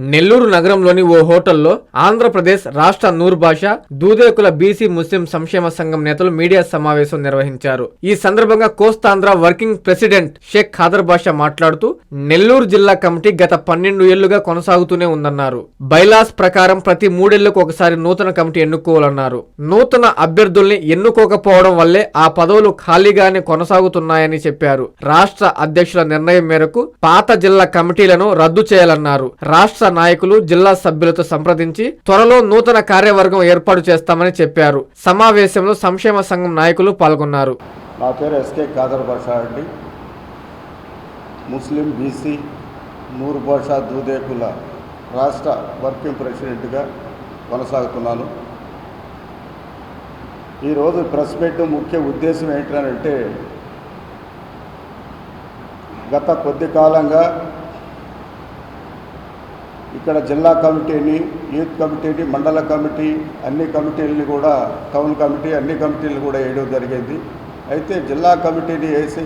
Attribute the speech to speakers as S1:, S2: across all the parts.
S1: నెల్లూరు నగరంలోని ఓ హోటల్లో ఆంధ్రప్రదేశ్ రాష్ట్ర నూర్ భాష దూదేకుల బీసీ ముస్లిం సంక్షేమ సంఘం నేతలు మీడియా సమావేశం నిర్వహించారు. ఈ సందర్భంగా కోస్తాంధ్ర వర్కింగ్ ప్రెసిడెంట్ షేక్ ఖాదర్ బాషా మాట్లాడుతూ నెల్లూరు జిల్లా కమిటీ గత 12 ఏళ్లుగా కొనసాగుతూనే ఉందన్నారు. బైలాస్ ప్రకారం ప్రతి 3 ఏళ్లకు ఒకసారి నూతన కమిటీ ఎన్నుకోవాలన్నారు. నూతన అభ్యర్థుల్ని ఎన్నుకోకపోవడం వల్లే ఆ పదవులు ఖాళీగానే కొనసాగుతున్నాయని చెప్పారు. రాష్ట్ర అధ్యక్షుల నిర్ణయం మేరకు పాత జిల్లా కమిటీలను రద్దు చేయాలన్నారు. రాష్ట్ర నాయకులు జిల్లా సభ్యులతో సంప్రదించి త్వరలో నూతన కార్యవర్గం ఏర్పాటు చేస్తామని చెప్పారు. సమావేశంలో సంక్షేమ సంఘం నాయకులు పాల్గొన్నారు.
S2: నా పేరు ఎస్కే ఖాదర్ బాషా అండి. ముస్లిం బీసీ నూర్ భాషా దూదేకుల రాష్ట్ర వర్కింగ్ ప్రెసిడెంట్గా కొనసాగుతున్నాను. ఈరోజు ప్రెస్ మీట్ ముఖ్య ఉద్దేశం ఏంటంటే గత కొద్ది కాలంగా ఇక్కడ జిల్లా కమిటీని, యూత్ కమిటీని, మండల కమిటీ, అన్ని కమిటీలని కూడా, టౌన్ కమిటీ అన్ని కమిటీలను కూడా వేయడం జరిగింది. అయితే జిల్లా కమిటీని వేసి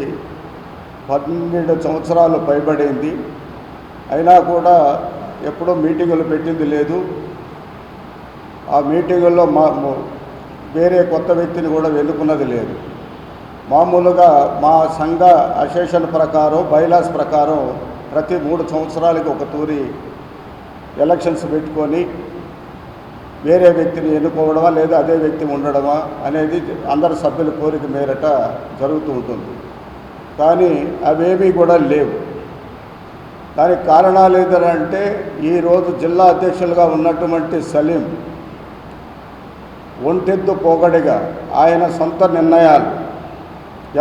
S2: 12 సంవత్సరాలు పైబడింది. అయినా కూడా ఎప్పుడూ మీటింగులు పెట్టింది లేదు. ఆ మీటింగుల్లో వేరే కొత్త వ్యక్తిని కూడా ఎన్నుకున్నది లేదు. మామూలుగా మా సంఘ అసోసియేషన్ ప్రకారం, బైలాస్ ప్రకారం ప్రతి 3 సంవత్సరాలకి ఒక తూరి ఎలక్షన్స్ పెట్టుకొని వేరే వ్యక్తిని ఎన్నుకోవడమా లేదా అదే వ్యక్తి ఉండడమా అనేది అందరు సభ్యుల కోరిక మేరట జరుగుతూ ఉంటుంది. కానీ అవేమీ కూడా లేవు. దానికి కారణాలు ఏంటంటే ఈరోజు జిల్లా అధ్యక్షులుగా ఉన్నటువంటి సలీం ఒంటెద్దు పోగడిగా ఆయన సొంత నిర్ణయాలు,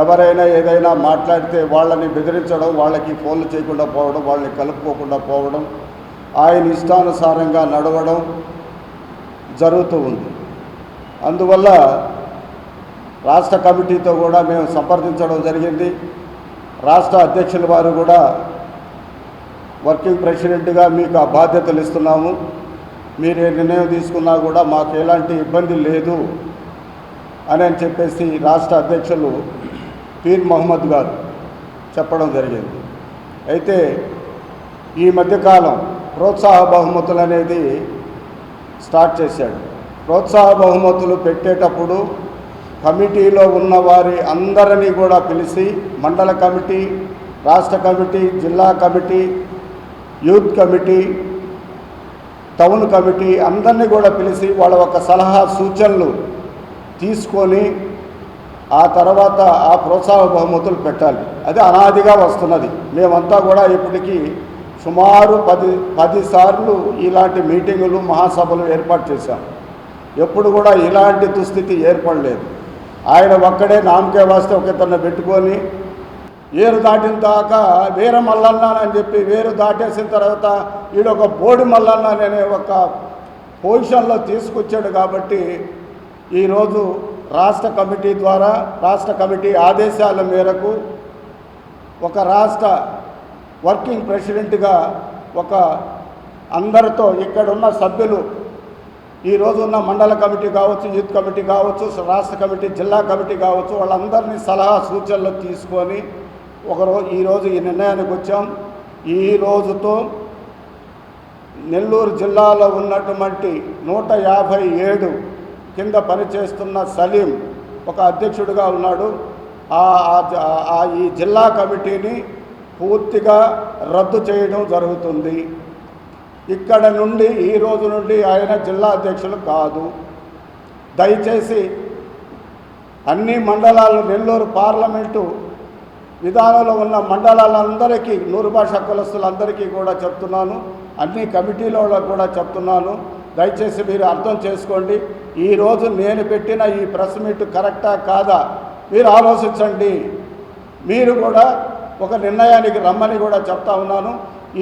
S2: ఎవరైనా ఏదైనా మాట్లాడితే వాళ్ళని బెదిరించడం, వాళ్ళకి ఫోన్లు చేయకుండా పోవడం, వాళ్ళని కలుపుకోకుండా పోవడం, ఆయన ఇష్టానుసారంగా నడవడం జరుగుతూ ఉంది. అందువల్ల రాష్ట్ర కమిటీతో కూడా మేము సంప్రదించడం జరిగింది. రాష్ట్ర అధ్యక్షుల వారు కూడా వర్కింగ్ ప్రెసిడెంట్గా మీకు ఆ బాధ్యతలు ఇస్తున్నాము, మీరు ఏ నిర్ణయం తీసుకున్నా కూడా మాకు ఎలాంటి ఇబ్బంది లేదు అని చెప్పేసి రాష్ట్ర అధ్యక్షులు పీర్ మహమ్మద్ గారు చెప్పడం జరిగింది. అయితే ఈ మధ్యకాలం ప్రోత్సాహ బహుమతులు అనేది స్టార్ట్ చేశాడు. ప్రోత్సాహ బహుమతులు పెట్టేటప్పుడు కమిటీలో ఉన్న వారి అందరినీ కూడా పిలిచి మండల కమిటీ, రాష్ట్ర కమిటీ, జిల్లా committee, youth committee, town committee అందరినీ కూడా పిలిచి వాళ్ళ ఒక సలహా సూచనలు తీసుకొని ఆ తర్వాత ఆ ప్రోత్సాహ బహుమతులు పెట్టాలి. అది అనాదిగా వస్తున్నది. మేమంతా కూడా ఇప్పటికీ సుమారు 10 సార్లు ఇలాంటి మీటింగులు, మహాసభలు ఏర్పాటు చేశాం. ఎప్పుడు కూడా ఇలాంటి దుస్థితి ఏర్పడలేదు. ఆయన ఒక్కడే నామకే వాస్తే ఒక ఇతన్ని పెట్టుకొని ఏరు దాటిన దాకా వీర మల్లన్న అని చెప్పి, వేరు దాటేసిన తర్వాత ఈడొక బోడి మల్లన్న అనే ఒక పొజిషన్లో తీసుకొచ్చాడు. కాబట్టి ఈరోజు రాష్ట్ర కమిటీ ద్వారా, రాష్ట్ర కమిటీ ఆదేశాల మేరకు ఒక రాష్ట్ర వర్కింగ్ ప్రెసిడెంట్గా ఒక అందరితో ఇక్కడున్న సభ్యులు, ఈరోజు ఉన్న మండల కమిటీ కావచ్చు, యూత్ కమిటీ కావచ్చు, రాష్ట్ర కమిటీ, జిల్లా కమిటీ కావచ్చు, వాళ్ళందరినీ సలహా సూచనలు తీసుకొని ఈరోజు ఈ నిర్ణయానికి వచ్చాం. ఈ రోజుతో నెల్లూరు జిల్లాలో ఉన్నటువంటి 157 కింద పనిచేస్తున్న సలీం ఒక అధ్యక్షుడిగా ఉన్నాడు. ఈ జిల్లా కమిటీని పూర్తిగా రద్దు చేయడం జరుగుతుంది. ఇక్కడ నుండి ఈ రోజు నుండి ఆయన జిల్లా అధ్యక్షులు కాదు. దయచేసి అన్ని మండలాలు, నెల్లూరు పార్లమెంటు విధానంలో ఉన్న మండలాలందరికీ, నూరు భాషా కులస్తులందరికీ కూడా చెప్తున్నాను, అన్ని కమిటీల వాళ్ళకు కూడా చెప్తున్నాను, దయచేసి మీరు అర్థం చేసుకోండి. ఈరోజు నేను పెట్టిన ఈ ప్రెస్ మీట్ కరెక్టా కాదా మీరు ఆలోచించండి. మీరు కూడా ఒక నిర్ణయానికి రమ్మని కూడా చెప్తా ఉన్నాను.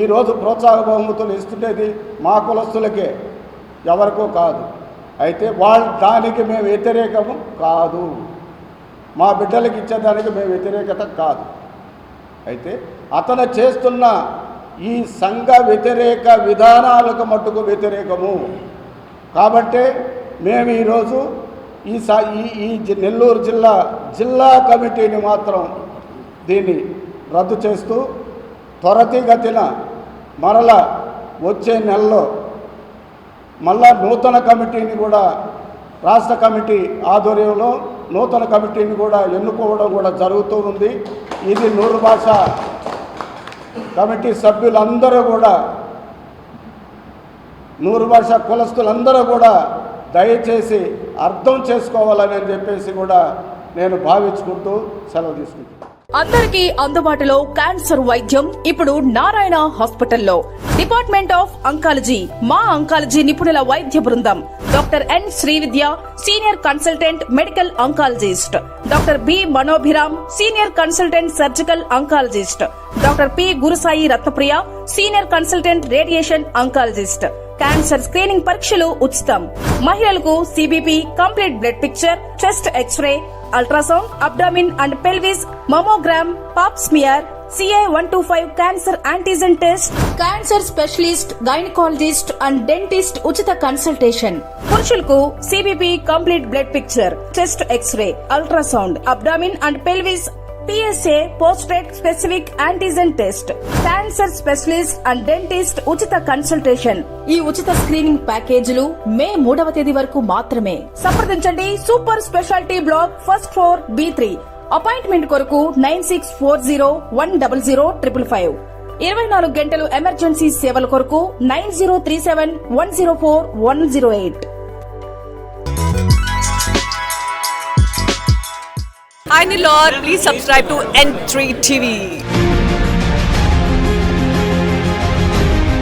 S2: ఈరోజు ప్రోత్సాహ బహుమతులు ఇస్తుండేది మా కులస్తులకే, ఎవరికో కాదు. అయితే దానికి మేము వ్యతిరేకము కాదు, మా బిడ్డలకు ఇచ్చేదానికి మేము వ్యతిరేకత కాదు. అయితే అతను చేస్తున్న ఈ సంఘ వ్యతిరేక విధానాలకు మట్టుకు వ్యతిరేకము. కాబట్టే మేము ఈరోజు ఈ నెల్లూరు జిల్లా కమిటీని మాత్రం దీన్ని రద్దు చేస్తూ త్వరితగతిన మరల వచ్చే నెలలో మళ్ళా నూతన కమిటీని కూడా రాష్ట్ర కమిటీ ఆధ్వర్యంలో నూతన కమిటీని కూడా ఎన్నుకోవడం కూడా జరుగుతూ ఉంది. ఇది నూరు భాష కమిటీ సభ్యులందరూ కూడా, నూరు భాష కులస్తులందరూ కూడా దయచేసి అర్థం చేసుకోవాలని చెప్పేసి కూడా నేను భావించుకుంటూ సెలవు తీసుకుంటున్నాను.
S3: అందరికీ అందుబాటులో క్యాన్సర్ వైద్యం ఇప్పుడు నారాయణ హాస్పిటల్లో. డిపార్ట్మెంట్ ఆఫ్ అంకాలజీ, మా అంకాలజీ నిపుణుల వైద్య బృందం. Doctor N Srividya, senior consultant medical oncologist. Doctor B Manobhiram, senior consultant surgical oncologist. Doctor P Gurusai Ratnapriya, senior consultant radiation oncologist. Cancer screening పరీక్షలు ఉచితం. మహిళలకు CBP, complete blood picture, chest X-ray, ultrasound, abdomen and pelvis, mammogram, pap smear, CA-125 cancer antigen test, cancer specialist, gynaecologist and dentist ఉచిత consultation. పురుషులకు CBP, complete blood picture, chest X-ray, ultrasound, abdomen and pelvis, PSA పోస్ట్రేట్ specific antigen test, cancer specialist and dentist ఉచిత consultation. ఈ ఉచిత screening ప్యాకేజీలు మే 3వ తేదీ వరకు మాత్రమే. సంప్రదించండి super speciality block, first floor, B3. Appointment కొరకు 9640100555. 24 గంటలు ఎమర్జెన్సీ సేవల కొరకు 9037104108.
S4: Hi Nilor, please subscribe to N3 TV.